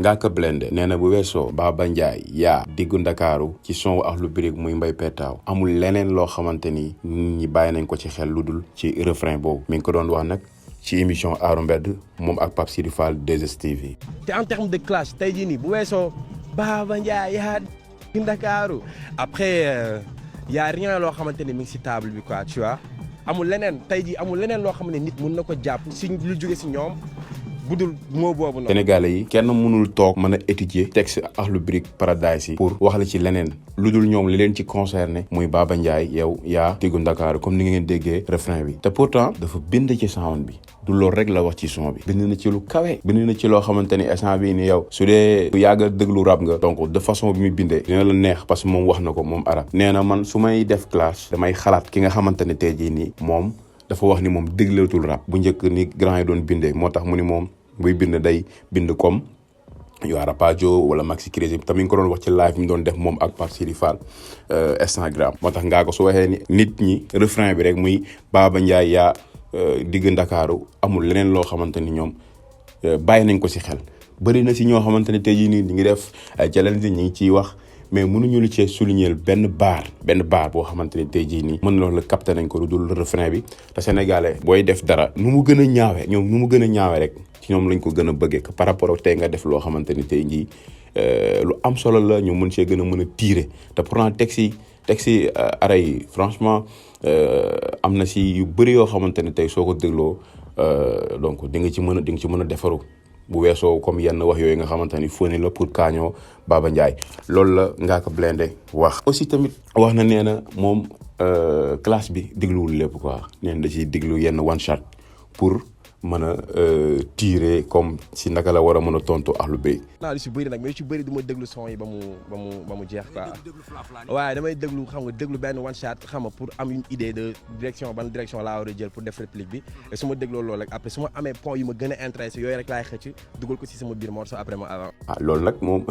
Ngaaka Blindé nee na bu weesoo Baba Ndiaye yaa diggu Ndakaaru ci son wu Akhlou Brick muy Mbaye Pétaw amul leneen loo xamante ni nit ñi bàyyi nañ ko ci xel lu dul ci refrain boobu mi ngi ko doon wax nag ci émission Aaru Mbedd moom ak Pape Sidi Fall 2STV. te en terme de clash tey jii nii bu weesoo Baba Ndiaye yaa diggu Ndakaaru après y a rien loo xamante ni mi ngi si table bi quoi tu vois amul leneen tey jii amul leneen loo xam ne nit mun na ko jàpp si lu jóge si ñoom. budul moo boobu noonu. Sénégalais yi kenn mënul toog mën a étudier texte Akhlou Brick Paradise yi pour wax la ci leneen lu dul ñoom li leen ci concerné muy Baba Ndiaye yow yaa diggu Ndakaaru comme ni ngeen déggee refrain bi te pourtant dafa bind ci sound bi du loolu rek la wax ci son bi bind na ci lu kawe bind na ci loo xamante ni instant bii ni yow su dee yàgg a déglu rap nga donc de façon bi muy bindee dina la neex parce que moom wax na ko moom arab nee na man su may def clash damay xalaat ki nga xamante ne tey jii nii moom dafa wax ni moom déglatul rap bu njëkk ni grand yi doon bindee moo tax mu ni moom buy bind day bind comme yaa Rapadio wala Maxi Crazy tamit nga ko doon wax ci live mi doon def moom ak Pape Sidi Fall Instagram moo tax ngaa ko su waxee ni nit ñi refrain bi rek muy Baba Ndiaye yaa digg Ndakaaru amul leneen loo xamante ni ñoom bàyyi nañ ko si xel bëri na si ñoo xamante ne tey jii nii ñu ngi def ay challenge ñi ngi ciy wax mais mënuñu lu cee souligner benn baar boo xamante ne tey jii nii mën na la capté nañ ko lu dul refrain bi te sénégalais booy def dara nu mu gën a ñaawee ñoom nu mu gën a ñaawee rek ci ñoom lañ ko gën a bëggee que par rapport ak tey nga def loo xamante ni tey jii lu am solo la ñu mën see gën a mën a tirer te pourtant texte yi ara yi franchement am na si yu bëri yoo xamante ne tey soo ko dégloo donc di nga ci mën a defaru bu weesoo comme yenn wax yooyu nga xamante ni fóoni la pour kaañoo Baba Ndiaye loolu la Ngaaka Blindé wax. aussi tamit wax na nee na moom classe bi dégluwul lépp quoi nee na da ciy déglu yenn one shot pour mën a tirer comme si naka la war a mën a tontu Akhlou Brick. naa lu si bëri nag mais ci bëri du ma déglu son yi ba mu jeex quoi waaye damay déglu xam nga déglu benn one shot xam nga pour am une idée de ban direction laa war a jël pour def réplique bi et su ma dégloo loolu rek après su ma amee point yu ma gën a intéressé yooyu rek laay xëcc dugal ko si sama biir morceau après ma avant. loolu nag moom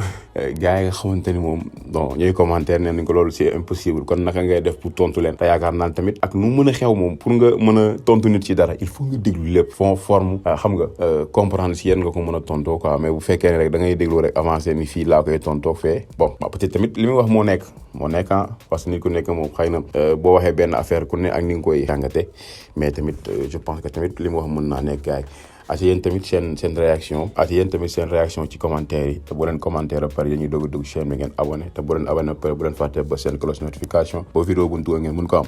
gars yi nga xamante ni moom bon ñooy commentaire nee nañ ko loolu c'est impossible kon naka ngay def pour tontu leen te yaakaar naan tamit ak nu mën a xew moom pour nga mën a tontu nit ci dara il faut nga déglu lépp forme xam nga comprendre si yéen nga ko mën a tontoo quoi mais bu fekkee ne rek da ngay déglu rek avancé ni fii laa koy tontoo fee bon peut-être tamit li muy wax moo nekk parce que nit ku nekk moom xëy na boo waxee benn affaire ku ne ak ni nga koy jàngate mais tamit je pense que tamit li mu wax mën naa nekk gars yi ak yéen tamit seen réaction ci commentaire yi te bu leen commentaire ba pare yéen ñuy doog a dugg chaîne bi ngeen abonné te bu leen abonné ba pare bu leen fàtte ba seen cloche notification boo vidéo bu ñu dugal ngeen mën ko am